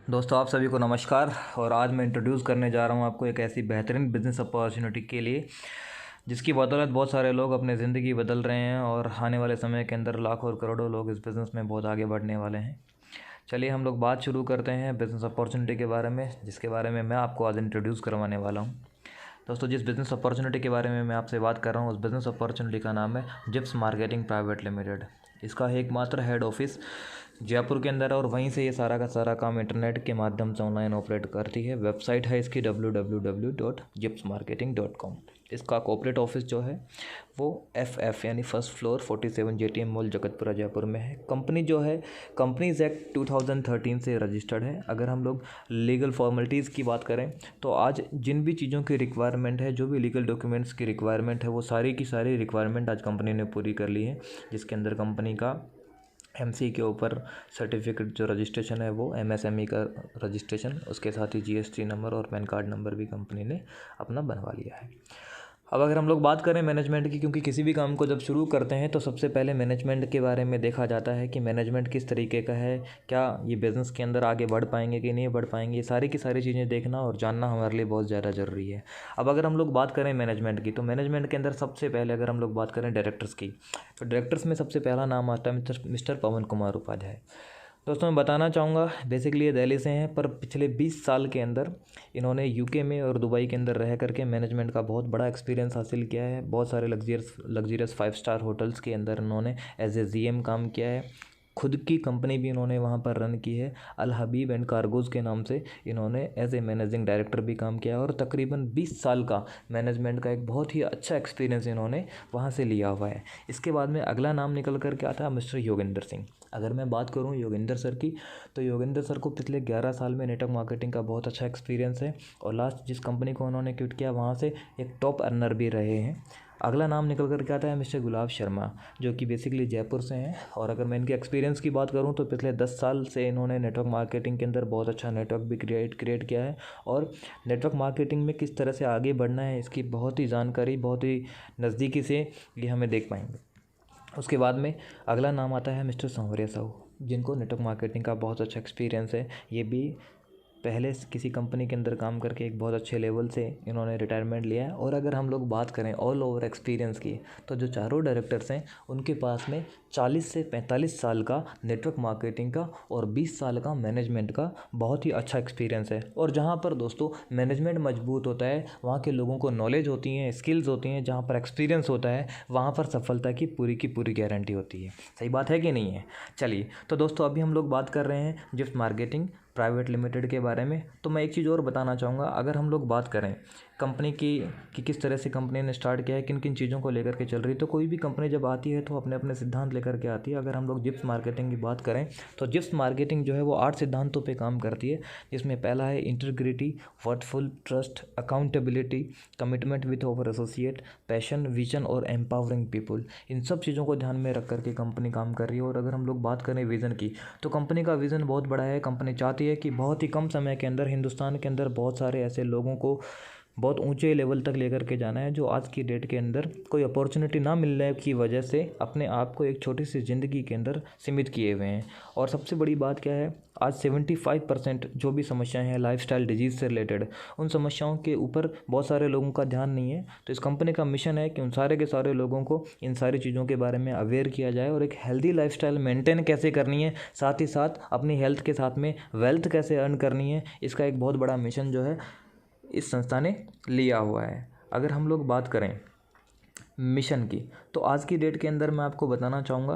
दोस्तों आप सभी को नमस्कार। और आज मैं इंट्रोड्यूस करने जा रहा हूँ आपको एक ऐसी बेहतरीन बिज़नेस अपॉर्चुनिटी के लिए जिसकी बदौलत बहुत सारे लोग अपनी ज़िंदगी बदल रहे हैं और आने वाले समय के अंदर लाखों और करोड़ों लोग इस बिज़नेस में बहुत आगे बढ़ने वाले हैं। चलिए हम लोग बात शुरू करते हैं बिज़नेस अपॉर्चुनिटी के बारे में, जिसके बारे में मैं आपको आज इंट्रोड्यूस करवाने वाला हूँ। दोस्तों जिस बिज़नेस अपॉर्चुनिटी के बारे में मैं आपसे बात कर रहा हूँ उस बिज़नेस अपॉर्चुनिटी का नाम है जिप्स मार्केटिंग प्राइवेट लिमिटेड। इसका एकमात्र हेड ऑफिस जयपुर के अंदर है और वहीं से ये सारा का सारा काम इंटरनेट के माध्यम से ऑनलाइन ऑपरेट करती है। वेबसाइट है इसकी www.jipsmarketing.com। इसका कॉर्पोरेट ऑफिस जो है वो FF यानी first floor 47 JTM mall Jagatpura Jaipur में है। कंपनी जो है कंपनीज एक्ट 2013 से रजिस्टर्ड है। अगर हम लोग लीगल फॉर्मेलिटीज़ की बात करें तो आज जिन भी चीज़ों की रिक्वायरमेंट है, जो भी लीगल डॉक्यूमेंट्स की रिक्वायरमेंट है, वो सारी की सारी रिक्वायरमेंट आज कंपनी ने पूरी कर ली है। जिसके अंदर कंपनी का MC के ऊपर सर्टिफिकेट जो रजिस्ट्रेशन है वो MSME का रजिस्ट्रेशन, उसके साथ ही GST नंबर और पैन कार्ड नंबर भी कंपनी ने अपना बनवा लिया है। अब अगर हम लोग बात करें मैनेजमेंट की, क्योंकि किसी भी काम को जब शुरू करते हैं तो सबसे पहले मैनेजमेंट के बारे में देखा जाता है कि मैनेजमेंट किस तरीके का है, क्या ये बिज़नेस के अंदर आगे बढ़ पाएंगे कि नहीं बढ़ पाएंगे, ये सारी की सारी चीज़ें देखना और जानना हमारे लिए बहुत ज़्यादा ज़रूरी है। अब अगर हम लोग बात करें मैनेजमेंट की, तो मैनेजमेंट के अंदर सबसे पहले अगर हम लोग बात करें डायरेक्टर्स की, तो डायरेक्टर्स में सबसे पहला नाम आता है मिस्टर पवन कुमार उपाध्याय। दोस्तों मैं बताना चाहूँगा, बेसिकली ये दिल्ली से हैं पर पिछले 20 साल के अंदर इन्होंने UK में और दुबई के अंदर रह करके मैनेजमेंट का बहुत बड़ा एक्सपीरियंस हासिल किया है। बहुत सारे लग्जरियस 5 स्टार होटल्स के अंदर इन्होंने एज ए GM काम किया है। खुद की कंपनी भी इन्होंने वहाँ पर रन की है, अल हबीब एंड कार्गोज़ के नाम से इन्होंने एज ए मैनेजिंग डायरेक्टर भी काम किया है और तकरीबन 20 साल का मैनेजमेंट का एक बहुत ही अच्छा एक्सपीरियंस इन्होंने वहाँ से लिया हुआ है। इसके बाद में अगला नाम निकल कर के आता है मिस्टर योगेंद्र सिंह। अगर मैं बात करूं योगेंद्र सर की, तो योगेंद्र सर को पिछले 11 साल में नेटवर्क मार्केटिंग का बहुत अच्छा एक्सपीरियंस है और लास्ट जिस कंपनी को उन्होंने क्विट किया वहाँ से एक टॉप अर्नर भी रहे हैं। अगला नाम निकल कर के आता है मिस्टर गुलाब शर्मा, जो कि बेसिकली जयपुर से हैं। और अगर मैं इनके एक्सपीरियंस की बात करूं तो पिछले 10 साल से इन्होंने नेटवर्क मार्केटिंग के अंदर बहुत अच्छा नेटवर्क भी क्रिएट किया है और नेटवर्क मार्केटिंग में किस तरह से आगे बढ़ना है इसकी बहुत ही जानकारी बहुत ही नज़दीकी से ये हमें देख पाएंगे। उसके बाद में अगला नाम आता है मिस्टर संवरिया साहू, जिनको नेटवर्क मार्केटिंग का बहुत अच्छा एक्सपीरियंस है। ये भी पहले किसी कंपनी के अंदर काम करके एक बहुत अच्छे लेवल से इन्होंने रिटायरमेंट लिया है। और अगर हम लोग बात करें ऑल ओवर एक्सपीरियंस की, तो जो चारों डायरेक्टर्स हैं उनके पास में 40 से 45 साल का नेटवर्क मार्केटिंग का और 20 साल का मैनेजमेंट का बहुत ही अच्छा एक्सपीरियंस है। और जहाँ पर दोस्तों मैनेजमेंट मजबूत होता है, वहाँ के लोगों को नॉलेज होती है, स्किल्स होती हैं, जहाँ पर एक्सपीरियंस होता है वहाँ पर सफलता की पूरी गारंटी होती है। सही बात है कि नहीं है? चलिए तो दोस्तों अभी हम लोग बात कर रहे हैं जिप्स मार्केटिंग प्राइवेट लिमिटेड के बारे में। तो मैं एक चीज़ और बताना चाहूँगा, अगर हम लोग बात करें कंपनी की कि किस तरह से कंपनी ने स्टार्ट किया है, किन किन चीज़ों को लेकर के चल रही है, तो कोई भी कंपनी जब आती है तो अपने अपने सिद्धांत लेकर के आती है। अगर हम लोग जिप्स मार्केटिंग की बात करें तो जिप्स मार्केटिंग जो है वो 8 सिद्धांतों पे काम करती है, जिसमें पहला है integrity, worthful, trust, accountability, commitment with over associate, passion, vision और एम्पावरिंग पीपल। इन सब चीज़ों को ध्यान में रख करके कंपनी काम कर रही है। और अगर हम लोग बात करें विज़न की, तो कंपनी का विज़न बहुत बड़ा है। कंपनी चाहती है कि बहुत ही कम समय के अंदर हिंदुस्तान के अंदर बहुत सारे ऐसे लोगों को बहुत ऊंचे लेवल तक लेकर के जाना है, जो आज की डेट के अंदर कोई अपॉर्चुनिटी ना मिलने की वजह से अपने आप को एक छोटी सी ज़िंदगी के अंदर सीमित किए हुए हैं। और सबसे बड़ी बात क्या है, आज 75% जो भी समस्याएं हैं लाइफस्टाइल डिजीज़ से रिलेटेड, उन समस्याओं के ऊपर बहुत सारे लोगों का ध्यान नहीं है। तो इस कंपनी का मिशन है कि उन सारे के सारे लोगों को इन सारी चीज़ों के बारे में अवेयर किया जाए और एक हेल्दी लाइफस्टाइल मेंटेन कैसे करनी है, साथ ही साथ अपनी हेल्थ के साथ में वेल्थ कैसे अर्न करनी है, इसका एक बहुत बड़ा मिशन जो है इस संस्था ने लिया हुआ है। अगर हम लोग बात करें मिशन की, तो आज की डेट के अंदर मैं आपको बताना चाहूँगा,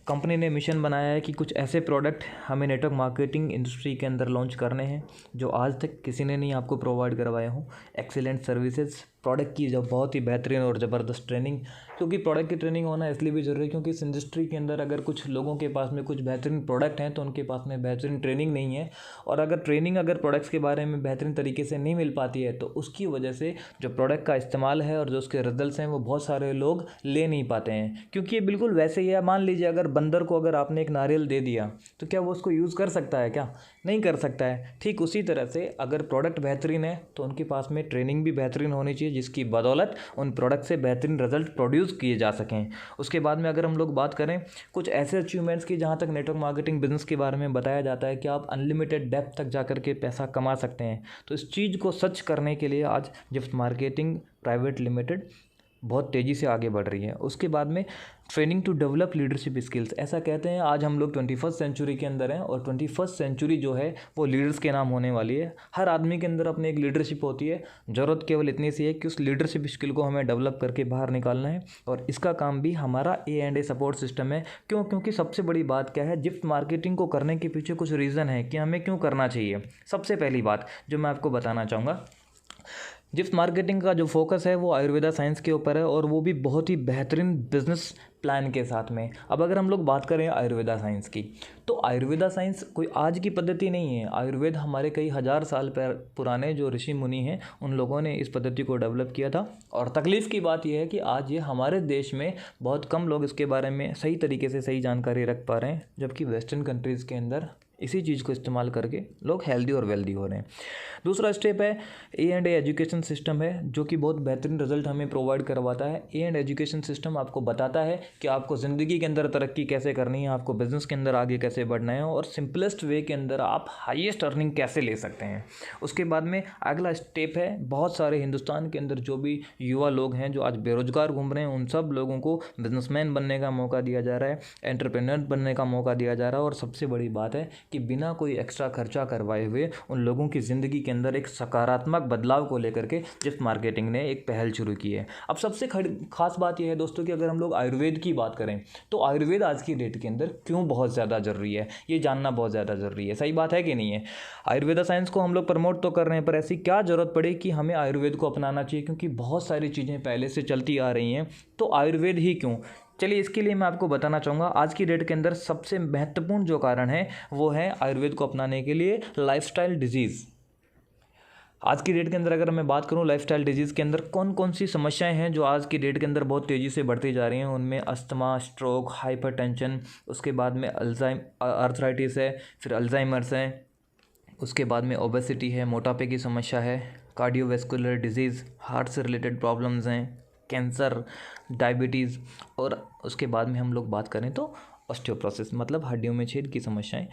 कंपनी ने मिशन बनाया है कि कुछ ऐसे प्रोडक्ट हमें नेटवर्क मार्केटिंग इंडस्ट्री के अंदर लॉन्च करने हैं जो आज तक किसी ने नहीं आपको प्रोवाइड करवाए हों। एक्सीलेंट सर्विसेज, प्रोडक्ट की जो बहुत ही बेहतरीन और ज़बरदस्त ट्रेनिंग, क्योंकि प्रोडक्ट की ट्रेनिंग होना इसलिए भी ज़रूरी है क्योंकि इस इंडस्ट्री के अंदर अगर कुछ लोगों के पास में कुछ बेहतरीन प्रोडक्ट हैं तो उनके पास में बेहतरीन ट्रेनिंग नहीं है। और अगर ट्रेनिंग अगर प्रोडक्ट्स के बारे में बेहतरीन तरीके से नहीं मिल पाती है तो उसकी वजह से जो प्रोडक्ट का इस्तेमाल है और जो उसके रिजल्ट्स हैं वो बहुत सारे लोग ले नहीं पाते हैं। क्योंकि ये बिल्कुल वैसे ही है, मान लीजिए अगर बंदर को अगर आपने एक नारियल दे दिया तो क्या वो उसको यूज़ कर सकता है? क्या नहीं कर सकता है। ठीक उसी तरह से अगर प्रोडक्ट बेहतरीन है तो उनके पास में ट्रेनिंग भी बेहतरीन होनी चाहिए, जिसकी बदौलत उन प्रोडक्ट से बेहतरीन रिजल्ट प्रोड्यूस यूज़ किए जा सकें। उसके बाद में अगर हम लोग बात करें कुछ ऐसे अचीवमेंट्स की जहाँ तक नेटवर्क मार्केटिंग बिजनेस के बारे में बताया जाता है कि आप अनलिमिटेड डेप्थ तक जा करके पैसा कमा सकते हैं, तो इस चीज़ को सच करने के लिए आज जिप्स मार्केटिंग प्राइवेट लिमिटेड बहुत तेज़ी से आगे बढ़ रही है। उसके बाद में training to develop leadership skills, ऐसा कहते हैं आज हम लोग 21st सेंचुरी के अंदर हैं और 21st सेंचुरी जो है वो लीडर्स के नाम होने वाली है। हर आदमी के अंदर अपनी एक लीडरशिप होती है, ज़रूरत केवल इतनी सी है कि उस लीडरशिप स्किल को हमें डेवलप करके बाहर निकालना है और इसका काम भी हमारा A&A सपोर्ट सिस्टम है। क्यों? क्योंकि सबसे बड़ी बात क्या है, जिप्स मार्केटिंग को करने के पीछे कुछ रीज़न है कि हमें क्यों करना चाहिए। सबसे पहली बात जो मैं आपको बताना चाहूँगा, जिप्स मार्केटिंग का जो फोकस है वो आयुर्वेदा साइंस के ऊपर है और वो भी बहुत ही बेहतरीन बिजनेस प्लान के साथ में। अब अगर हम लोग बात करें आयुर्वेदा साइंस की, तो आयुर्वेदा साइंस कोई आज की पद्धति नहीं है। आयुर्वेद हमारे कई हज़ार साल पुराने जो ऋषि मुनि हैं उन लोगों ने इस पद्धति को डेवलप किया था और तकलीफ़ की बात यह है कि आज ये हमारे देश में बहुत कम लोग इसके बारे में सही तरीके से सही जानकारी रख पा रहे हैं, जबकि वेस्टर्न कंट्रीज़ के अंदर इसी चीज़ को इस्तेमाल करके लोग हेल्दी और वेल्दी हो रहे हैं। दूसरा स्टेप है A&A एजुकेशन सिस्टम है, जो कि बहुत बेहतरीन रिजल्ट हमें प्रोवाइड करवाता है। A&A एजुकेशन सिस्टम आपको बताता है कि आपको ज़िंदगी के अंदर तरक्की कैसे करनी है, आपको बिज़नेस के अंदर आगे कैसे बढ़ना है और सिंपलेस्ट वे के अंदर आप हाईएस्ट अर्निंग कैसे ले सकते हैं। उसके बाद में अगला स्टेप है, बहुत सारे हिंदुस्तान के अंदर जो भी युवा लोग हैं जो आज बेरोजगार घूम रहे हैं, उन सब लोगों को बिजनेसमैन बनने का मौका दिया जा रहा है, एंटरप्रेन्योर बनने का मौका दिया जा रहा है और सबसे बड़ी बात है कि बिना कोई एक्स्ट्रा खर्चा करवाए हुए उन लोगों की ज़िंदगी के अंदर एक सकारात्मक बदलाव को लेकर के जिप्स मार्केटिंग ने एक पहल शुरू की है। अब सबसे खास बात यह है दोस्तों कि अगर हम लोग आयुर्वेद की बात करें तो आयुर्वेद आज की डेट के अंदर क्यों बहुत ज़्यादा ज़रूरी है, ये जानना बहुत ज़्यादा ज़रूरी है। सही बात है कि नहीं है? आयुर्वेदा साइंस को हम लोग प्रमोट तो कर रहे हैं, पर ऐसी क्या ज़रूरत पड़ी कि हमें आयुर्वेद को अपनाना चाहिए, क्योंकि बहुत सारी चीज़ें पहले से चलती आ रही हैं, तो आयुर्वेद ही क्यों? चलिए इसके लिए मैं आपको बताना चाहूँगा आज की डेट के अंदर सबसे महत्वपूर्ण जो कारण है वो है आयुर्वेद को अपनाने के लिए लाइफस्टाइल डिजीज़। आज की डेट के अंदर अगर मैं बात करूं लाइफस्टाइल डिजीज़ के अंदर कौन कौन सी समस्याएं हैं जो आज की डेट के अंदर बहुत तेज़ी से बढ़ती जा रही हैं, उनमें अस्थमा, स्ट्रोक, हाइपरटेंशन, उसके बाद में अर्थराइटिस है, फिर अल्जाइमर्स है, उसके बाद में ओबेसिटी है, मोटापे की समस्या है, कार्डियोवैस्कुलर डिजीज़, हार्ट से रिलेटेड प्रॉब्लम्स हैं, कैंसर, डायबिटीज़ और उसके बाद में हम लोग बात करें तो ऑस्टियोपोरोसिस मतलब हड्डियों में छेद की समस्याएं।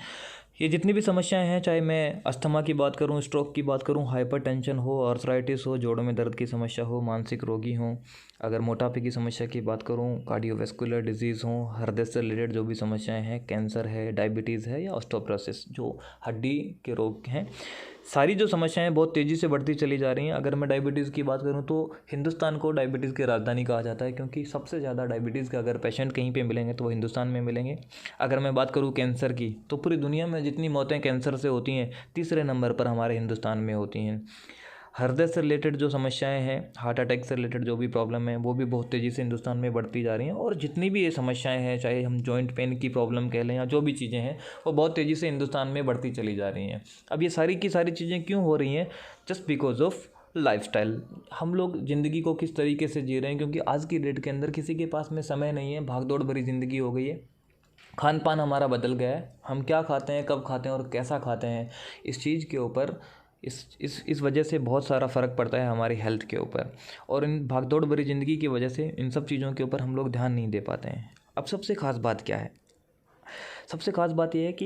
ये जितनी भी समस्याएं हैं, चाहे मैं अस्थमा की बात करूं, स्ट्रोक की बात करूं, हाइपरटेंशन हो, आर्थराइटिस हो, जोड़ों में दर्द की समस्या हो, मानसिक रोगी हों, अगर मोटापे की समस्या की बात करूं, कार्डियोवैस्कुलर डिजीज़ हो, हृदय से रिलेटेड जो भी समस्याएं हैं, कैंसर है, डायबिटीज़ है या ऑस्टियोपोरोसिस जो हड्डी के रोग हैं, सारी जो समस्याएं बहुत तेज़ी से बढ़ती चली जा रही हैं। अगर मैं डायबिटीज़ की बात करूं तो हिंदुस्तान को डायबिटीज़ की राजधानी कहा जाता है, क्योंकि सबसे ज़्यादा डायबिटीज़ के अगर पेशेंट कहीं पे मिलेंगे तो वो हिंदुस्तान में मिलेंगे। अगर मैं बात करूं कैंसर की तो पूरी दुनिया में जितनी मौतें कैंसर से होती हैं तीसरे नंबर पर हमारे हिंदुस्तान में होती हैं। हृदय से रिलेटेड जो समस्याएं हैं, हार्ट अटैक से रिलेटेड जो भी प्रॉब्लम है वो भी बहुत तेज़ी से हिंदुस्तान में बढ़ती जा रही हैं और जितनी भी ये समस्याएं हैं, चाहे हम जॉइंट पेन की प्रॉब्लम कह लें या जो भी चीज़ें हैं, वो बहुत तेज़ी से हिंदुस्तान में बढ़ती चली जा रही हैं। अब ये सारी की सारी चीज़ें क्यों हो रही हैं? Just because of lifestyle. हम लोग ज़िंदगी को किस तरीके से जी रहे हैं, क्योंकि आज की डेट के अंदर किसी के पास में समय नहीं है, भागदौड़ भरी ज़िंदगी हो गई है, खान पान हमारा बदल गया है, हम क्या खाते हैं, कब खाते हैं और कैसा खाते हैं, इस चीज़ के ऊपर इस वजह से बहुत सारा फ़र्क पड़ता है हमारी हेल्थ के ऊपर और इन भागदौड़ भरी ज़िंदगी की वजह से इन सब चीज़ों के ऊपर हम लोग ध्यान नहीं दे पाते हैं। अब सबसे ख़ास बात क्या है? सबसे ख़ास बात यह है कि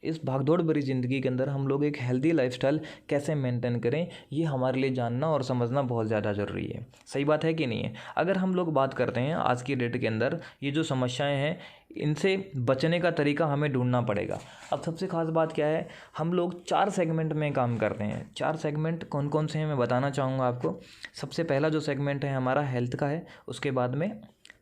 इस भागदौड़ भरी ज़िंदगी के अंदर हम लोग एक हेल्दी लाइफस्टाइल कैसे मेंटेन करें, ये हमारे लिए जानना और समझना बहुत ज़्यादा ज़रूरी है। सही बात है कि नहीं है? अगर हम लोग बात करते हैं आज की डेट के अंदर ये जो समस्याएं हैं, इनसे बचने का तरीका हमें ढूंढना पड़ेगा। अब सबसे ख़ास बात क्या है, हम लोग 4 सेगमेंट में काम करते हैं। 4 सेगमेंट कौन कौन से हैं मैं बताना चाहूँगा आपको। सबसे पहला जो सेगमेंट है हमारा हेल्थ का है, उसके बाद में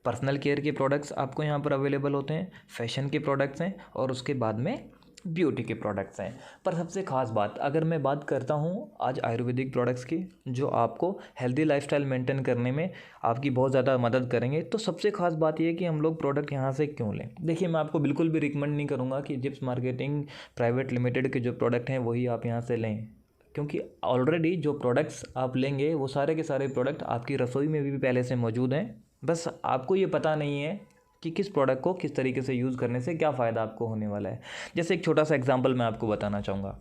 पर्सनल केयर के प्रोडक्ट्स आपको यहाँ पर अवेलेबल होते हैं, फैशन के प्रोडक्ट्स हैं और उसके बाद में ब्यूटी के प्रोडक्ट्स हैं। पर सबसे ख़ास बात अगर मैं बात करता हूँ आज आयुर्वेदिक प्रोडक्ट्स की, जो आपको हेल्दी लाइफस्टाइल मेंटेन करने में आपकी बहुत ज़्यादा मदद करेंगे, तो सबसे ख़ास बात यह है कि हम लोग प्रोडक्ट यहाँ से क्यों लें। देखिए, मैं आपको बिल्कुल भी रिकमेंड नहीं करूँगा कि जिप्स मार्केटिंग प्राइवेट लिमिटेड के जो प्रोडक्ट हैं वही आप यहाँ से लें, क्योंकि ऑलरेडी जो प्रोडक्ट्स आप लेंगे वो सारे के सारे प्रोडक्ट आपकी रसोई में भी पहले से मौजूद हैं, बस आपको ये पता नहीं है कि किस प्रोडक्ट को किस तरीके से यूज़ करने से क्या फ़ायदा आपको होने वाला है। जैसे एक छोटा सा एग्जांपल मैं आपको बताना चाहूँगा।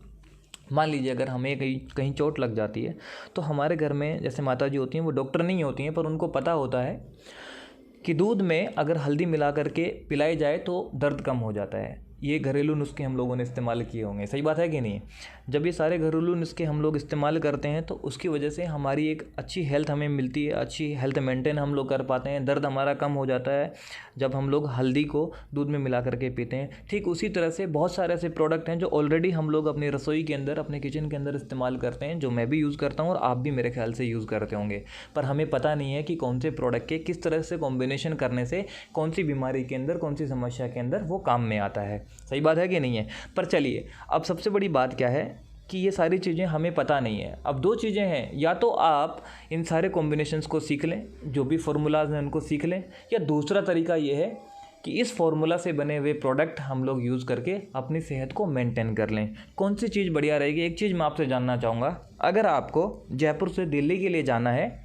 मान लीजिए अगर हमें कहीं चोट लग जाती है तो हमारे घर में जैसे माता जी होती हैं वो डॉक्टर नहीं होती हैं, पर उनको पता होता है कि दूध में अगर हल्दी मिला करके पिलाई जाए तो दर्द कम हो जाता है। ये घरेलू नुस्खे हम लोगों ने इस्तेमाल किए होंगे, सही बात है कि नहीं। जब ये सारे घरेलू नुस्खे हम लोग इस्तेमाल करते हैं तो उसकी वजह से हमारी एक अच्छी हेल्थ हमें मिलती है, अच्छी हेल्थ मेंटेन हम लोग कर पाते हैं, दर्द हमारा कम हो जाता है जब हम लोग हल्दी को दूध में मिला करके पीते हैं। ठीक उसी तरह से बहुत सारे ऐसे प्रोडक्ट हैं जो ऑलरेडी हम लोग अपनी रसोई के अंदर, अपने किचन के अंदर इस्तेमाल करते हैं, जो मैं भी यूज़ करता हूँ और आप भी मेरे ख्याल से यूज़ करते होंगे। पर हमें पता नहीं है कि कौन से प्रोडक्ट के किस तरह से कॉम्बिनेशन करने से कौन सी बीमारी के अंदर, कौन सी समस्या के अंदर वो काम में आता है। सही बात है कि नहीं है। पर चलिए, अब सबसे बड़ी बात क्या है कि ये सारी चीज़ें हमें पता नहीं है। अब दो चीज़ें हैं, या तो आप इन सारे कॉम्बिनेशंस को सीख लें, जो भी फार्मूलाज हैं उनको सीख लें, या दूसरा तरीका ये है कि इस फार्मूला से बने हुए प्रोडक्ट हम लोग यूज़ करके अपनी सेहत को मेंटेन कर लें। कौन सी चीज़ बढ़िया रहेगी? एक चीज़ मैं आपसे जानना चाहूँगा, अगर आपको जयपुर से दिल्ली के लिए जाना है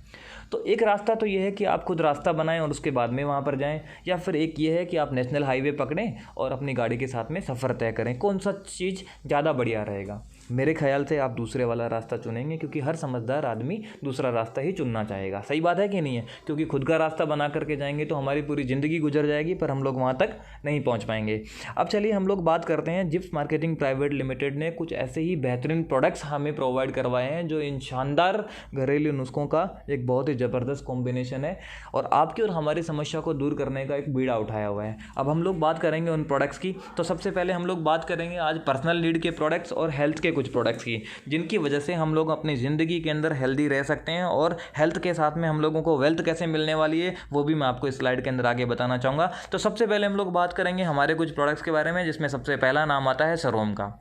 तो एक रास्ता तो ये है कि आप खुद रास्ता बनाएं और उसके बाद में वहाँ पर जाएं, या फिर एक ये है कि आप नेशनल हाईवे पकड़ें और अपनी गाड़ी के साथ में सफ़र तय करें। कौन सा चीज़ ज़्यादा बढ़िया रहेगा? मेरे ख्याल से आप दूसरे वाला रास्ता चुनेंगे, क्योंकि हर समझदार आदमी दूसरा रास्ता ही चुनना चाहेगा। सही बात है कि नहीं है? क्योंकि खुद का रास्ता बना करके जाएंगे तो हमारी पूरी ज़िंदगी गुजर जाएगी, पर हम लोग वहाँ तक नहीं पहुँच पाएंगे। अब चलिए हम लोग बात करते हैं, जिप्स मार्केटिंग प्राइवेट लिमिटेड ने कुछ ऐसे ही बेहतरीन प्रोडक्ट्स हमें प्रोवाइड करवाए हैं जो इन शानदार घरेलू नुस्खों का एक बहुत ही ज़बरदस्त कॉम्बिनेशन है और आपकी और हमारी समस्या को दूर करने का एक बीड़ा उठाया हुआ है। अब हम लोग बात करेंगे उन प्रोडक्ट्स की। तो सबसे पहले हम लोग बात करेंगे आज पर्सनल नीड के प्रोडक्ट्स और हेल्थ के कुछ प्रोडक्ट्स की, जिनकी वजह से हम लोग अपनी ज़िंदगी के अंदर हेल्दी रह सकते हैं, और हेल्थ के साथ में हम लोगों को वेल्थ कैसे मिलने वाली है वो भी मैं आपको इस स्लाइड के अंदर आगे बताना चाहूँगा। तो सबसे पहले हम लोग बात करेंगे हमारे कुछ प्रोडक्ट्स के बारे में, जिसमें सबसे पहला नाम आता है सरोम का।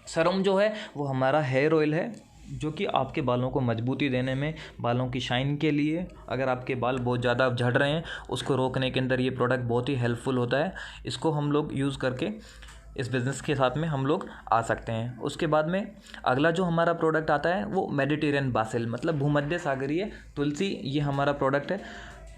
सरोम जो है वो हमारा हेयर ऑयल है, जो कि आपके बालों को मजबूती देने में, बालों की शाइन के लिए, अगर आपके बाल बहुत ज़्यादा झड़ रहे हैं उसको रोकने के अंदर ये प्रोडक्ट बहुत ही हेल्पफुल होता है। इसको हम लोग यूज़ करके इस बिज़नेस के साथ में हम लोग आ सकते हैं। उसके बाद में अगला जो हमारा प्रोडक्ट आता है वो मेडिटेरियन बासिल, मतलब भूमध्य सागरीय तुलसी, ये हमारा प्रोडक्ट है।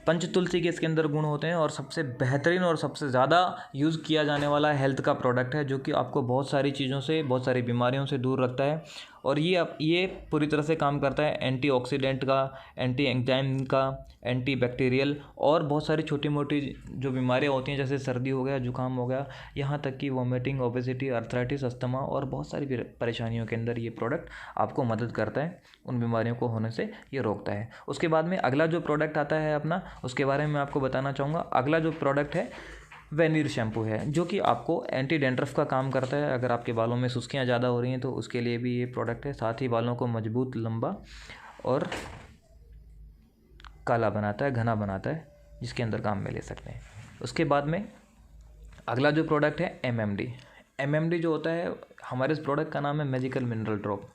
पंच तुलसी के इसके अंदर गुण होते हैं और सबसे बेहतरीन और सबसे ज़्यादा यूज़ किया जाने वाला हेल्थ का प्रोडक्ट है, जो कि आपको बहुत सारी चीज़ों से, बहुत सारी बीमारियों से दूर रखता है। और ये पूरी तरह से काम करता है एंटीऑक्सीडेंट का, एंटी एंजाइम का, एंटी बैक्टीरियल, और बहुत सारी छोटी मोटी जो बीमारियाँ होती हैं, जैसे सर्दी हो गया, जुकाम हो गया, यहाँ तक कि वोमिटिंग, ओबेसिटी, अर्थराइटिस, अस्थमा और बहुत सारी परेशानियों के अंदर ये प्रोडक्ट आपको मदद करता है, उन बीमारियों को होने से ये रोकता है। उसके बाद में अगला जो प्रोडक्ट आता है अपना, उसके बारे में मैं आपको बताना चाहूँगा। अगला जो प्रोडक्ट है वेनिर शैम्पू है, जो कि आपको एंटी डैंड्रफ का काम करता है। अगर आपके बालों में सुस्कियाँ ज़्यादा हो रही हैं तो उसके लिए भी ये प्रोडक्ट है। साथ ही बालों को मजबूत, लंबा और काला बनाता है, घना बनाता है, जिसके अंदर काम में ले सकते हैं। उसके बाद में अगला जो प्रोडक्ट है एमएमडी जो होता है, हमारे इस प्रोडक्ट का नाम है मैजिकल मिनरल ड्रॉप,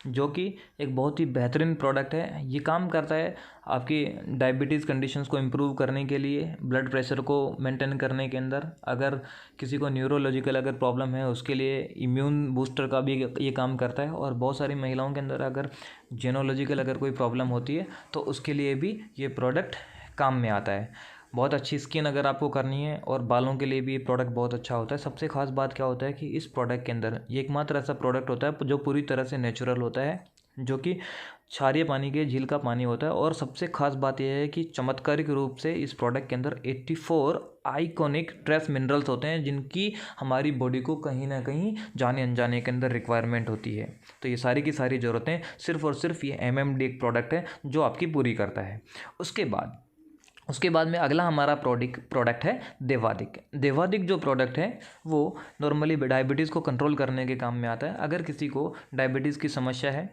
जो कि एक बहुत ही बेहतरीन प्रोडक्ट है। ये काम करता है आपकी डायबिटीज़ कंडीशंस को इम्प्रूव करने के लिए, ब्लड प्रेशर को मेंटेन करने के अंदर, अगर किसी को न्यूरोलॉजिकल अगर प्रॉब्लम है उसके लिए इम्यून बूस्टर का भी ये काम करता है। और बहुत सारी महिलाओं के अंदर अगर जेनोलॉजिकल अगर कोई प्रॉब्लम होती है तो उसके लिए भी ये प्रोडक्ट काम में आता है। बहुत अच्छी स्किन अगर आपको करनी है, और बालों के लिए भी ये प्रोडक्ट बहुत अच्छा होता है। सबसे खास बात क्या होता है कि इस प्रोडक्ट के अंदर ये एकमात्र ऐसा प्रोडक्ट होता है जो पूरी तरह से नेचुरल होता है, जो कि क्षारीय पानी के झील का पानी होता है। और सबसे खास बात यह है कि चमत्कारिक रूप से इस प्रोडक्ट के अंदर 84 आइकॉनिक ट्रेस मिनरल्स होते हैं, जिनकी हमारी बॉडी को कहीं ना कहीं जाने अनजाने के अंदर रिक्वायरमेंट होती है। तो ये सारी की सारी ज़रूरतें सिर्फ और सिर्फ ये एमएमडी एक प्रोडक्ट है जो आपकी पूरी करता है। उसके बाद में अगला हमारा प्रोडक्ट है देवादिक जो प्रोडक्ट है वो नॉर्मली डायबिटीज़ को कंट्रोल करने के काम में आता है। अगर किसी को डायबिटीज़ की समस्या है,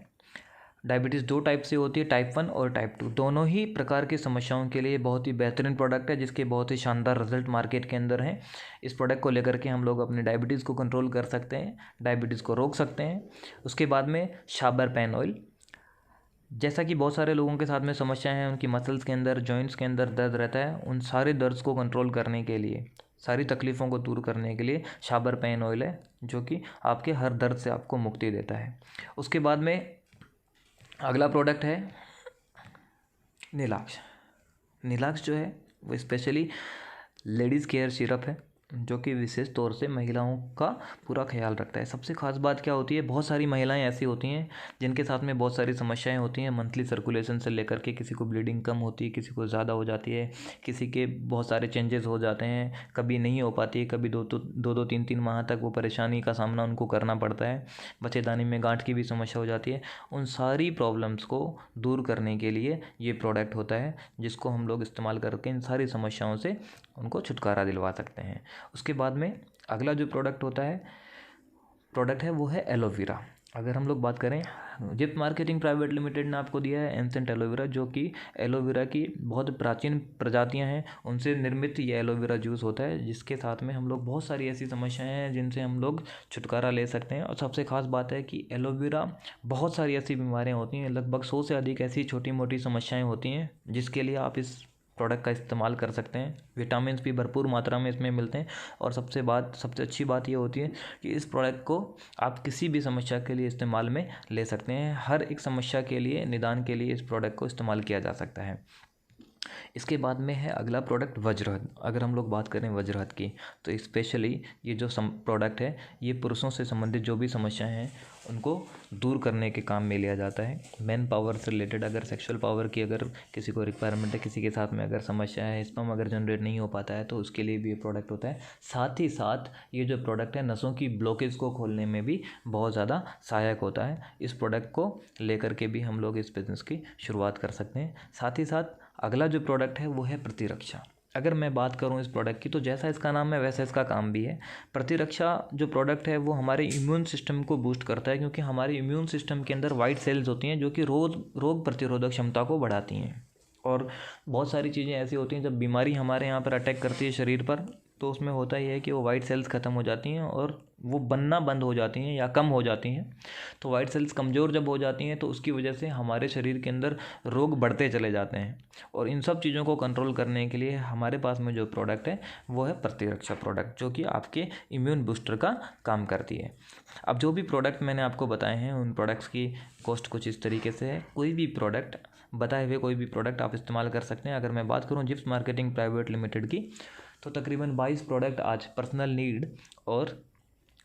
डायबिटीज़ 2 टाइप से होती है, टाइप 1 और टाइप 2, दोनों ही प्रकार की समस्याओं के लिए बहुत ही बेहतरीन प्रोडक्ट है, जिसके बहुत ही शानदार रिजल्ट मार्केट के अंदर हैं। इस प्रोडक्ट को लेकर के हम लोग अपनी डायबिटीज़ को कंट्रोल कर सकते हैं, डायबिटीज़ को रोक सकते हैं। उसके बाद में शाबर पेन ऑयल, जैसा कि बहुत सारे लोगों के साथ में समस्याएं हैं, उनकी मसल्स के अंदर, जॉइंट्स के अंदर दर्द रहता है, उन सारे दर्द को कंट्रोल करने के लिए, सारी तकलीफ़ों को दूर करने के लिए शाबर पेन ऑयल है, जो कि आपके हर दर्द से आपको मुक्ति देता है। उसके बाद में अगला प्रोडक्ट है नीलाक्स जो है वो स्पेशली लेडीज़ केयर सिरप है। जो कि विशेष तौर से महिलाओं का पूरा ख्याल रखता है। सबसे ख़ास बात क्या होती है, बहुत सारी महिलाएं ऐसी होती हैं जिनके साथ में बहुत सारी समस्याएं होती हैं, मंथली सर्कुलेशन से लेकर के किसी को ब्लीडिंग कम होती है, किसी को ज़्यादा हो जाती है, किसी के बहुत सारे चेंजेस हो जाते हैं, कभी नहीं हो पाती है, कभी दो 3 माह तक वो परेशानी का सामना उनको करना पड़ता है, बच्चेदानी में गांठ की भी समस्या हो जाती है। उन सारी प्रॉब्लम्स को दूर करने के लिए ये प्रोडक्ट होता है, जिसको हम लोग इस्तेमाल करके इन सारी समस्याओं से उनको छुटकारा दिलवा सकते हैं। उसके बाद में अगला जो प्रोडक्ट है वो है एलोवेरा। अगर हम लोग बात करें, जिप मार्केटिंग प्राइवेट लिमिटेड ने आपको दिया है एंसेंट एलोवेरा, जो कि एलोवेरा की बहुत प्राचीन प्रजातियां हैं, उनसे निर्मित ये एलोवेरा जूस होता है, जिसके साथ में हम लोग बहुत सारी ऐसी समस्याएं हैं जिनसे हम लोग छुटकारा ले सकते हैं। और सबसे खास बात है कि एलोवेरा बहुत सारी ऐसी बीमारियां होती हैं, लगभग 100 से अधिक ऐसी छोटी मोटी समस्याएं होती हैं जिसके लिए आप इस प्रोडक्ट का इस्तेमाल कर सकते हैं। विटामिन्स भी भरपूर मात्रा में इसमें मिलते हैं। और सबसे अच्छी बात ये होती है कि इस प्रोडक्ट को आप किसी भी समस्या के लिए इस्तेमाल में ले सकते हैं। हर एक समस्या के लिए, निदान के लिए इस प्रोडक्ट को इस्तेमाल किया जा सकता है। इसके बाद में है अगला प्रोडक्ट वज्रहत। अगर हम लोग बात करें वज्रहत की, तो स्पेशली ये जो प्रोडक्ट है ये पुरुषों से संबंधित जो भी समस्याएं हैं उनको दूर करने के काम में लिया जाता है। मैन पावर से रिलेटेड, अगर सेक्सुअल पावर की अगर किसी को रिक्वायरमेंट है, किसी के साथ में अगर समस्या है, स्पर्म अगर जनरेट नहीं हो पाता है, तो उसके लिए भी ये प्रोडक्ट होता है। साथ ही साथ ये जो प्रोडक्ट है नसों की ब्लॉकेज को खोलने में भी बहुत ज़्यादा सहायक होता है। इस प्रोडक्ट को लेकर के भी हम लोग इस बिज़नेस की शुरुआत कर सकते हैं। साथ ही साथ अगला जो प्रोडक्ट है वो है प्रतिरक्षा। अगर मैं बात करूं इस प्रोडक्ट की, तो जैसा इसका नाम है वैसा इसका काम भी है। प्रतिरक्षा जो प्रोडक्ट है वो हमारे इम्यून सिस्टम को बूस्ट करता है, क्योंकि हमारे इम्यून सिस्टम के अंदर वाइट सेल्स होती हैं जो कि रोग प्रतिरोधक क्षमता को बढ़ाती हैं। और बहुत सारी चीज़ें ऐसी होती हैं, जब बीमारी हमारे यहाँ पर अटैक करती है शरीर पर, तो उसमें होता ही है कि वो वाइट सेल्स ख़त्म हो जाती हैं और वो बनना बंद हो जाती हैं या कम हो जाती हैं। तो वाइट सेल्स कमज़ोर जब हो जाती हैं तो उसकी वजह से हमारे शरीर के अंदर रोग बढ़ते चले जाते हैं। और इन सब चीज़ों को कंट्रोल करने के लिए हमारे पास में जो प्रोडक्ट है वो है प्रतिरक्षा प्रोडक्ट, जो कि आपके इम्यून बूस्टर का काम करती है। अब जो भी प्रोडक्ट मैंने आपको बताए हैं उन प्रोडक्ट्स की कॉस्ट कुछ इस तरीके से है। कोई भी प्रोडक्ट, बताए हुए कोई भी प्रोडक्ट आप इस्तेमाल कर सकते हैं। अगर मैं बात करूँ जिप्स मार्केटिंग प्राइवेट लिमिटेड की, तो तकरीबन 22 प्रोडक्ट आज पर्सनल नीड और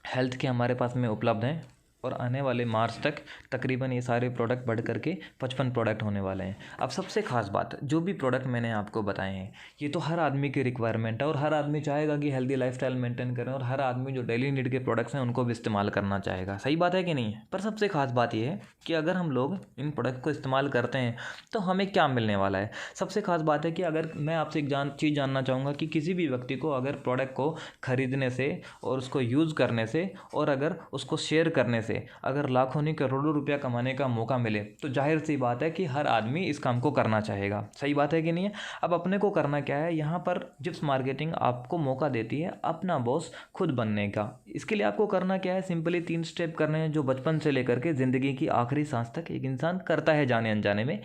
हेल्थ के हमारे पास में उपलब्ध हैं। और आने वाले मार्च तक तकरीबन ये सारे प्रोडक्ट बढ़ करके 55 प्रोडक्ट होने वाले हैं। अब सबसे खास बात, जो भी प्रोडक्ट मैंने आपको बताए हैं ये तो हर आदमी की रिक्वायरमेंट है, और हर आदमी चाहेगा कि हेल्दी लाइफस्टाइल मेंटेन करें, और हर आदमी जो डेली नीड के प्रोडक्ट्स हैं उनको भी इस्तेमाल करना चाहेगा। सही बात है कि नहीं है? पर सबसे खास बात ये है कि अगर हम लोग इन प्रोडक्ट को इस्तेमाल करते हैं तो हमें क्या मिलने वाला है। सबसे खास बात है कि अगर मैं आपसे एक चीज़ जानना चाहूँगा कि किसी भी व्यक्ति को अगर प्रोडक्ट को खरीदने से और उसको यूज़ करने से और अगर उसको शेयर करने से अगर लाखों नहीं करोड़ों रुपया कमाने का मौका मिले, तो जाहिर सी बात है कि हर आदमी इस काम को करना चाहेगा। सही बात है कि नहीं है? अब अपने को करना क्या है, यहाँ पर जिप्स मार्केटिंग आपको मौका देती है अपना बॉस खुद बनने का। इसके लिए आपको करना क्या है, सिंपली 3 स्टेप करने हैं जो बचपन से लेकर के ज़िंदगी की आखिरी सांस तक एक इंसान करता है जाने अनजाने में।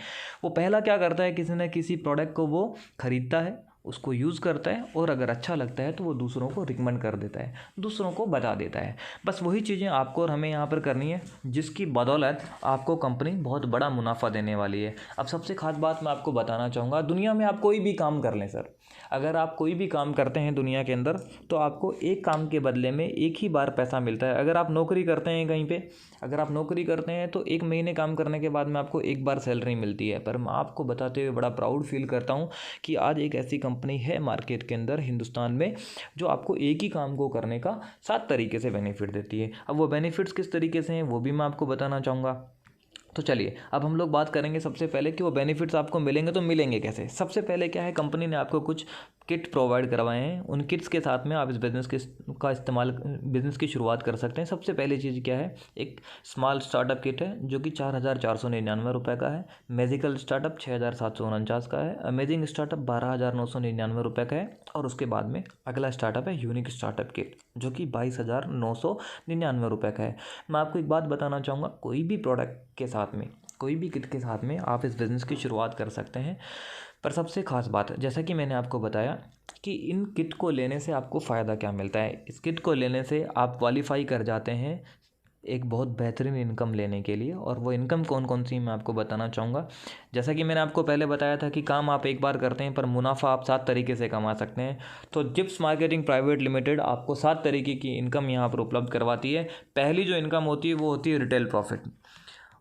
वो पहला क्या करता है, किसी न किसी प्रोडक्ट को वो खरीदता है, उसको यूज़ करता है, और अगर अच्छा लगता है तो वो दूसरों को रिकमेंड कर देता है, दूसरों को बता देता है। बस वही चीज़ें आपको और हमें यहाँ पर करनी है, जिसकी बदौलत आपको कंपनी बहुत बड़ा मुनाफा देने वाली है। अब सबसे खास बात मैं आपको बताना चाहूँगा, दुनिया में आप कोई भी काम कर लें सर, अगर आप कोई भी काम करते हैं दुनिया के अंदर, तो आपको एक काम के बदले में एक ही बार पैसा मिलता है। अगर आप नौकरी करते हैं कहीं पे, अगर आप नौकरी करते हैं तो 1 महीने काम करने के बाद में आपको एक बार सैलरी मिलती है। पर मैं आपको बताते हुए बड़ा प्राउड फील करता हूँ कि आज एक ऐसी कंपनी है मार्केट के अंदर हिंदुस्तान में जो आपको एक ही काम को करने का 7 तरीके से बेनिफिट देती है। अब वो बेनिफिट्स किस तरीके से हैं वो भी मैं आपको बताना चाहूँगा। तो चलिए अब हम लोग बात करेंगे सबसे पहले कि वो बेनिफिट्स आपको मिलेंगे तो मिलेंगे कैसे। सबसे पहले क्या है, कंपनी ने आपको कुछ किट प्रोवाइड करवाए हैं। उन किट्स के साथ में आप इस बिज़नेस की शुरुआत कर सकते हैं। सबसे पहली चीज़ क्या है, एक स्मॉल स्टार्टअप किट है जो कि 4,499 रुपये का है। मैजिकल स्टार्टअप 6,749 का है। अमेजिंग स्टार्टअप 12,999 रुपये का है। और उसके बाद में अगला स्टार्टअप है यूनिक स्टार्टअप किट जो कि 22,999 रुपये का है। मैं आपको एक बात बताना चाहूँगा, कोई भी प्रोडक्ट के साथ में, कोई भी किट के साथ में आप इस बिज़नेस की शुरुआत कर सकते हैं। पर सबसे ख़ास बात, जैसा कि मैंने आपको बताया कि इन किट को लेने से आपको फ़ायदा क्या मिलता है। इस किट को लेने से आप क्वालिफाई कर जाते हैं एक बहुत बेहतरीन इनकम लेने के लिए। और वो इनकम कौन कौन सी मैं आपको बताना चाहूँगा। जैसा कि मैंने आपको पहले बताया था कि काम आप एक बार करते हैं पर मुनाफा आप 7 तरीके से कमा सकते हैं। तो जिप्स मार्केटिंग प्राइवेट लिमिटेड आपको 7 तरीके की इनकम यहाँ पर उपलब्ध करवाती है। पहली जो इनकम होती है वो होती है रिटेल प्रॉफिट।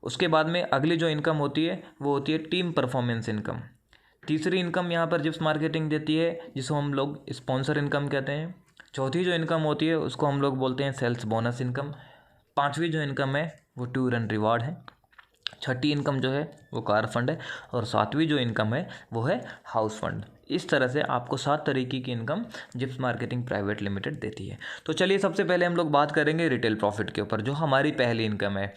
उसके बाद में अगली जो इनकम होती है वो होती है टीम परफॉर्मेंस इनकम। तीसरी इनकम यहाँ पर जिप्स मार्केटिंग देती है जिसको हम लोग स्पॉन्सर इनकम कहते हैं। चौथी जो इनकम होती है उसको हम लोग बोलते हैं सेल्स बोनस इनकम। पांचवी जो इनकम है वो टूर एंड रिवार्ड है। छठी इनकम जो है वो कार फंड है। और सातवीं जो इनकम है वो है हाउस फंड। इस तरह से आपको 7 तरीके की income Jips marketing private limited देती है। तो चलिए सबसे पहले हम लोग बात करेंगे रिटेल प्रॉफिट के ऊपर, जो हमारी पहली इनकम है।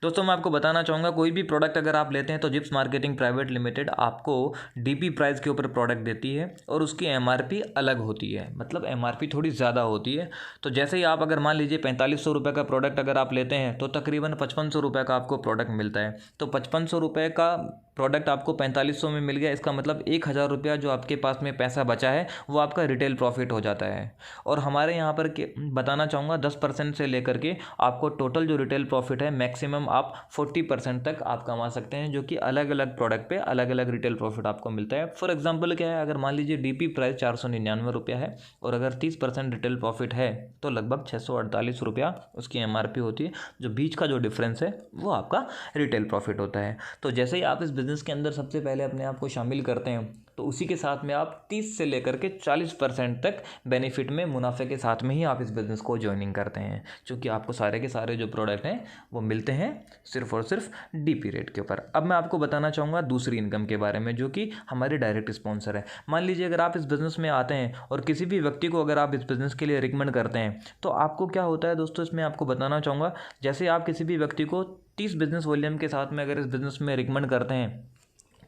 दोस्तों मैं आपको बताना चाहूँगा, कोई भी प्रोडक्ट अगर आप लेते हैं तो जिप्स मार्केटिंग प्राइवेट लिमिटेड आपको डीपी प्राइस के ऊपर प्रोडक्ट देती है और उसकी एमआरपी अलग होती है, मतलब एमआरपी थोड़ी ज़्यादा होती है। तो जैसे ही आप अगर मान लीजिए 4500 रुपये का प्रोडक्ट अगर आप लेते हैं तो तकरीबन 5500 रुपये का आपको प्रोडक्ट मिलता है। तो 5500 रुपये का प्रोडक्ट आपको 4500 में मिल गया, इसका मतलब 1000 रुपया जो आपके पास में पैसा बचा है वो आपका रिटेल प्रॉफिट हो जाता है। और हमारे यहाँ पर बताना चाहूँगा 10% से लेकर के आपको टोटल जो रिटेल प्रॉफिट है मैक्सिमम आप 40% तक आप कमा सकते हैं, जो कि अलग अलग प्रोडक्ट पे अलग अलग रिटेल प्रॉफिट आपको मिलता है। फॉर एग्जांपल क्या है, अगर मान लीजिए डीपी प्राइस 499 रुपया है और अगर 30% रिटेल प्रॉफिट है तो लगभग 648 रुपया उसकी एमआरपी होती है। जो बीच का जो डिफरेंस है वो आपका रिटेल प्रॉफिट होता है। तो जैसे ही आप इस बिज़नेस के अंदर सबसे पहले अपने आप को शामिल करते हैं तो उसी के साथ में आप 30 से लेकर के 40% तक बेनिफिट में मुनाफे के साथ में ही आप इस बिज़नेस को ज्वाइनिंग करते हैं, क्योंकि आपको सारे के सारे जो प्रोडक्ट हैं वो मिलते हैं सिर्फ और सिर्फ डीपी रेट के ऊपर। अब मैं आपको बताना चाहूँगा दूसरी इनकम के बारे में, जो कि हमारे डायरेक्ट स्पॉन्सर है। मान लीजिए अगर आप इस बिज़नेस में आते हैं और किसी भी व्यक्ति को अगर आप इस बिज़नेस के लिए रिकमेंड करते हैं तो आपको क्या होता है दोस्तों, इसमें आपको बताना चाहूँगा, जैसे आप किसी भी व्यक्ति को 30 बिजनेस वॉल्यूम के साथ में अगर इस बिज़नेस में रिकमेंड करते हैं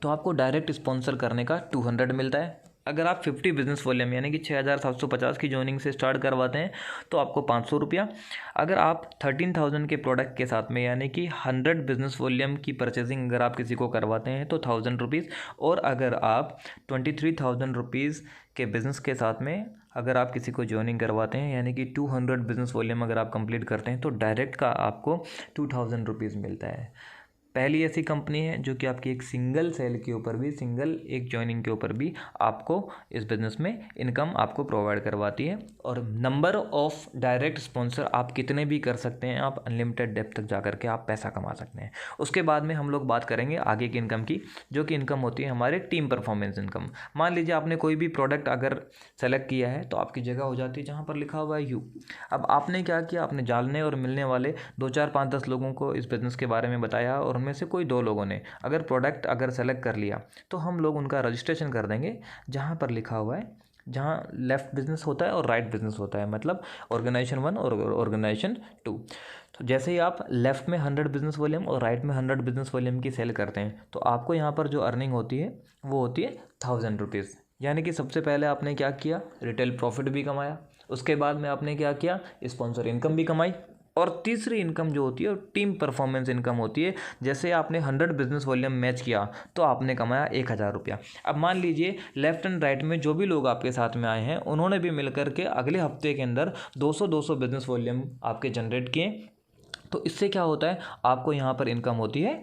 तो आपको डायरेक्ट स्पॉन्सर करने का 200 मिलता है। अगर आप 50 बिजनेस वॉल्यूम यानी कि 6750 की जॉइनिंग से स्टार्ट करवाते हैं तो आपको 500 रुपया। अगर आप 13,000 के प्रोडक्ट के साथ में यानी कि 100 बिजनेस वॉल्यूम की परचेजिंग अगर आप किसी को करवाते हैं तो 1000 रुपीज़। और अगर आप 23,000 रुपीज़ के बिज़नेस के साथ में अगर आप किसी को जॉइनिंग करवाते हैं यानी कि 200 बिजनेस वॉल्यूम अगर आप कंप्लीट करते हैं तो डायरेक्ट का आपको 2000 रुपीज़ मिलता है। पहली ऐसी कंपनी है जो कि आपकी एक सिंगल सेल के ऊपर भी, सिंगल एक जॉइनिंग के ऊपर भी आपको इस बिज़नेस में इनकम आपको प्रोवाइड करवाती है। और नंबर ऑफ डायरेक्ट स्पॉन्सर आप कितने भी कर सकते हैं, आप अनलिमिटेड डेप्थ तक जा करके आप पैसा कमा सकते हैं। उसके बाद में हम लोग बात करेंगे आगे की इनकम की, जो कि इनकम होती है हमारे टीम परफॉर्मेंस इनकम। मान लीजिए आपने कोई भी प्रोडक्ट अगर सेलेक्ट किया है तो आपकी जगह हो जाती है जहाँ पर लिखा हुआ है यू। अब आपने क्या किया, आपने जानने और मिलने वाले 2 4 5 10 लोगों को इस बिज़नेस के बारे में बताया और उनमें से कोई 2 लोगों ने अगर प्रोडक्ट अगर सेलेक्ट कर लिया तो हम लोग उनका रजिस्ट्रेशन कर देंगे जहाँ पर लिखा हुआ है, जहाँ लेफ़्ट बिजनेस होता है और राइट बिजनेस होता है, मतलब ऑर्गेनाइजेशन 1 और ऑर्गेनाइजेशन 2। तो जैसे ही आप लेफ़्ट में 100 बिजनेस वॉल्यूम और राइट में 100 बिजनेस वॉल्यूम की सेल करते हैं तो आपको यहाँ पर जो अर्निंग होती है वो होती है 1000 रुपीज़। यानी कि सबसे पहले आपने क्या किया, रिटेल प्रॉफिट भी कमाया, उसके बाद में आपने क्या किया, स्पॉन्सर इनकम भी कमाई, और तीसरी इनकम जो होती है वो टीम परफॉर्मेंस इनकम होती है। जैसे आपने 100 बिजनेस वॉल्यूम मैच किया तो आपने कमाया 1000 रुपया। अब मान लीजिए लेफ्ट एंड राइट में जो भी लोग आपके साथ में आए हैं उन्होंने भी मिलकर के अगले हफ्ते के अंदर 200 बिजनेस वॉल्यूम आपके जनरेट किए, तो इससे क्या होता है, आपको यहाँ पर इनकम होती है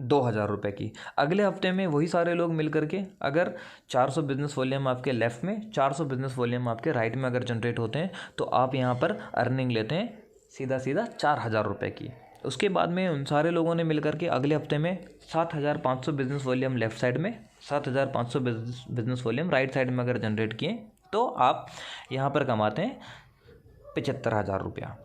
2000 रुपये की। अगले हफ्ते में वही सारे लोग मिल करके अगर 400 बिजनेस वॉल्यूम आपके लेफ़्ट में, 400 बिजनेस वॉल्यूम आपके राइट में अगर जनरेट होते हैं तो आप यहाँ पर अर्निंग लेते हैं सीधा 4000 रुपये की। उसके बाद में उन सारे लोगों ने मिलकर के अगले हफ्ते में 7500 बिजनेस वॉल्यूम लेफ़्ट साइड में, 7500 बिजनेस वॉल्यूम राइट साइड में अगर जनरेट किए तो आप यहाँ पर कमाते हैं 75,000 रुपया।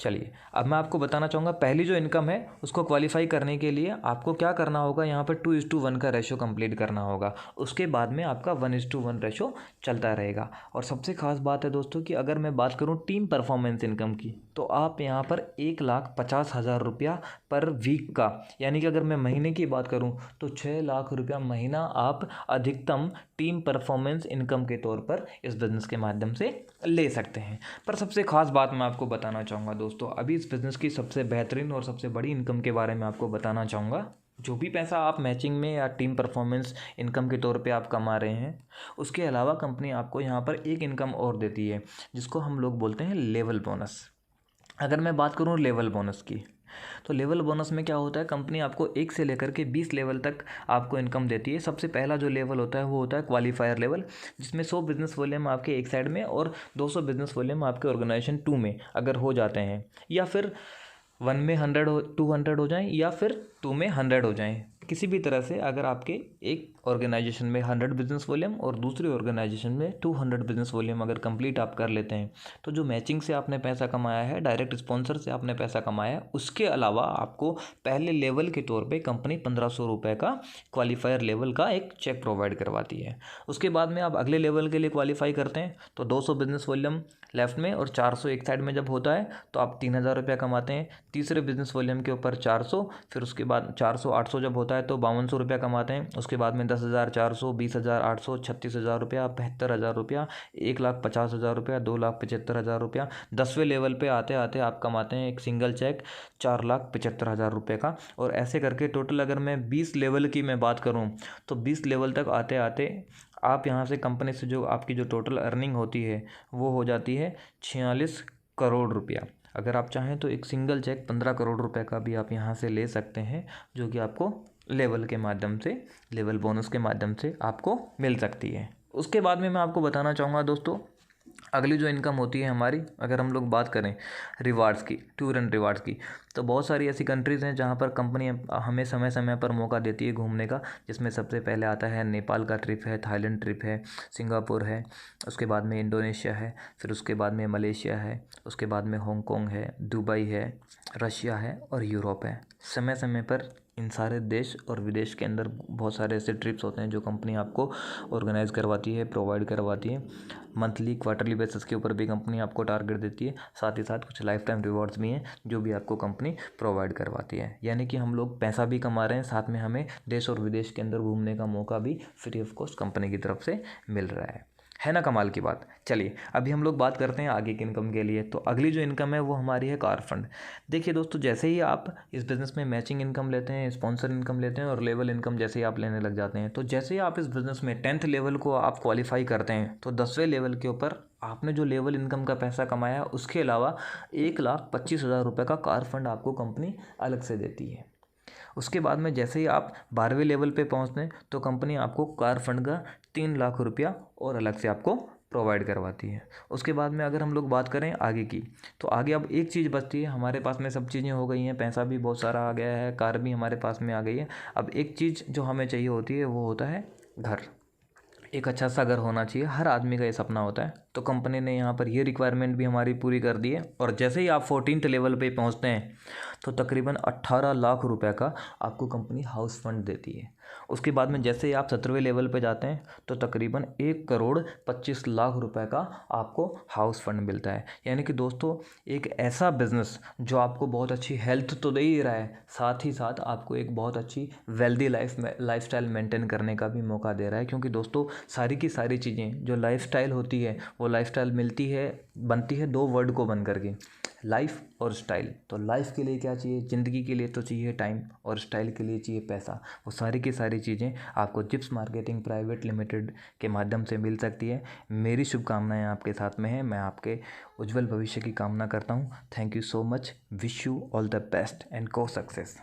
चलिए अब मैं आपको बताना चाहूँगा पहली जो इनकम है उसको क्वालिफाई करने के लिए आपको क्या करना होगा, यहाँ पर 2:1 का रेशो कंप्लीट करना होगा। उसके बाद में आपका 1:1 रेशो चलता रहेगा। और सबसे खास बात है दोस्तों कि अगर मैं बात करूँ टीम परफॉर्मेंस इनकम की तो आप यहाँ पर 1,50,000 रुपया पर वीक का, यानी कि अगर मैं महीने की बात करूँ तो 6 लाख रुपया महीना आप अधिकतम टीम परफॉर्मेंस इनकम के तौर पर इस बिज़नेस के माध्यम से ले सकते हैं। पर सबसे खास बात मैं आपको बताना चाहूँगा दोस्तों, अभी इस बिज़नेस की सबसे बेहतरीन और सबसे बड़ी इनकम के बारे में आपको बताना चाहूँगा। जो भी पैसा आप मैचिंग में या टीम परफॉर्मेंस इनकम के तौर पे आप कमा रहे हैं, उसके अलावा कंपनी आपको यहाँ पर एक इनकम और देती है जिसको हम लोग बोलते हैं लेवल बोनस। अगर मैं बात करूँ लेवल बोनस की, तो लेवल बोनस में क्या होता है, कंपनी आपको 1 से लेकर के 20 लेवल तक आपको इनकम देती है। सबसे पहला जो लेवल होता है वो होता है क्वालिफायर लेवल, जिसमें 100 बिजनेस वॉल्यूम आपके एक साइड में और 200 बिजनेस वॉल्यूम आपके ऑर्गेनाइजेशन 2 में अगर हो जाते हैं, या फिर 1 में 100 हो, 200 हो जाएं, या फिर 2 में 100 हो जाएं, किसी भी तरह से अगर आपके एक ऑर्गेनाइजेशन में 100 बिजनेस वॉल्यूम और दूसरी ऑर्गेनाइजेशन में 200 बिजनेस वॉल्यूम अगर कंप्लीट आप कर लेते हैं, तो जो मैचिंग से आपने पैसा कमाया है, डायरेक्ट स्पॉन्सर से आपने पैसा कमाया है, उसके अलावा आपको पहले लेवल के तौर पे कंपनी 1500 रुपये का क्वालिफायर लेवल का एक चेक प्रोवाइड करवाती है। उसके बाद में आप अगले लेवल के लिए क्वालिफाई करते हैं तो 200 बिजनेस वॉल्यूम लेफ्ट में और 400 एक साइड में जब होता है तो आप 3000 रुपये कमाते हैं। तीसरे बिजनेस वॉल्यूम के ऊपर 400, फिर उसके बाद 400 800 जब होता है तो 5200 रुपया कमाते हैं। उसके बाद में 10,000, 400, 20,800, 36,000 रुपया, 72,000 रुपया, 1,50,000 रुपया, 2,75,000 रुपया। 10वें लेवल पे आते आते आप कमाते हैं एक सिंगल चेक 4,75,000 रुपये का। और ऐसे करके टोटल अगर मैं 20 लेवल की मैं बात करूँ तो 20 लेवल तक आते आते आप यहाँ से कंपनी से जो आपकी जो टोटल अर्निंग होती है वो हो जाती है 46 करोड़ रुपया। अगर आप चाहें तो एक सिंगल चेक 15 करोड़ रुपए का भी आप यहाँ से ले सकते हैं, जो कि आपको लेवल के माध्यम से, लेवल बोनस के माध्यम से आपको मिल सकती है। उसके बाद में मैं आपको बताना चाहूँगा दोस्तों, अगली जो इनकम होती है हमारी, अगर हम लोग बात करें रिवार्ड्स की, टूर एंड रिवार्ड्स की, तो बहुत सारी ऐसी कंट्रीज़ हैं जहाँ पर कंपनी हमें समय समय पर मौका देती है घूमने का, जिसमें सबसे पहले आता है नेपाल का ट्रिप है, थाईलैंड ट्रिप है, सिंगापुर है, उसके बाद में इंडोनेशिया है, फिर उसके बाद में मलेशिया है, उसके बाद में हांगकांग है, दुबई है, रशिया है और यूरोप है। समय समय पर इन सारे देश और विदेश के अंदर बहुत सारे ऐसे ट्रिप्स होते हैं जो कंपनी आपको ऑर्गेनाइज़ करवाती है, प्रोवाइड करवाती है। मंथली क्वार्टरली बेसिस के ऊपर भी कंपनी आपको टारगेट देती है। साथ ही साथ कुछ लाइफ टाइम रिवॉर्ड्स भी हैं जो भी आपको कंपनी प्रोवाइड करवाती है। यानी कि हम लोग पैसा भी कमा रहे हैं, साथ में हमें देश और विदेश के अंदर घूमने का मौका भी फ्री ऑफ कॉस्ट कंपनी की तरफ से मिल रहा है ना कमाल की बात। चलिए अभी हम लोग बात करते हैं आगे की इनकम के लिए। तो अगली जो इनकम है वो हमारी है कार फंड। देखिए दोस्तों, जैसे ही आप इस बिज़नेस में मैचिंग इनकम लेते हैं, स्पॉन्सर इनकम लेते हैं और लेवल इनकम जैसे ही आप लेने लग जाते हैं, तो जैसे ही आप इस बिज़नेस में 10th लेवल को आप क्वालिफाई करते हैं तो 10वें लेवल के ऊपर आपने जो लेवल इनकम का पैसा कमाया उसके अलावा 1,25,000 रुपये का कार फंड आपको कंपनी अलग से देती है। उसके बाद में जैसे ही आप 12वें लेवल पे पहुंचते हैं तो कंपनी आपको कार फंड का 3 लाख रुपया और अलग से आपको प्रोवाइड करवाती है। उसके बाद में अगर हम लोग बात करें आगे की, तो आगे अब एक चीज़ बचती है। हमारे पास में सब चीज़ें हो गई हैं, पैसा भी बहुत सारा आ गया है, कार भी हमारे पास में आ गई है। अब एक चीज़ जो हमें चाहिए होती है वो होता है घर। एक अच्छा सा घर होना चाहिए, हर आदमी का ये सपना होता है। तो कंपनी ने यहाँ पर ये रिक्वायरमेंट भी हमारी पूरी कर दी है। और जैसे ही आप 14th लेवल पे पहुँचते हैं तो तकरीबन 18 लाख रुपए का आपको कंपनी हाउस फंड देती है। उसके बाद में जैसे ही आप 17वें लेवल पे जाते हैं तो तकरीबन 1,25,00,000 रुपए का आपको हाउस फंड मिलता है। यानी कि दोस्तों, एक ऐसा बिज़नेस जो आपको बहुत अच्छी हेल्थ तो दे ही रहा है, साथ ही साथ आपको एक बहुत अच्छी वेल्दी लाइफस्टाइल मेंटेन करने का भी मौका दे रहा है। क्योंकि दोस्तों, सारी की सारी चीज़ें जो लाइफस्टाइल होती है वो लाइफस्टाइल बनती है 2 वर्ड को बन करके, लाइफ और स्टाइल। तो लाइफ के लिए क्या चाहिए, ज़िंदगी के लिए तो चाहिए टाइम, और स्टाइल के लिए चाहिए पैसा। वो सारी की सारी चीज़ें आपको जिप्स मार्केटिंग प्राइवेट लिमिटेड के माध्यम से मिल सकती है। मेरी शुभकामनाएं आपके साथ में हैं। मैं आपके उज्जवल भविष्य की कामना करता हूँ। Thank you so much. Wish you all the best and go success.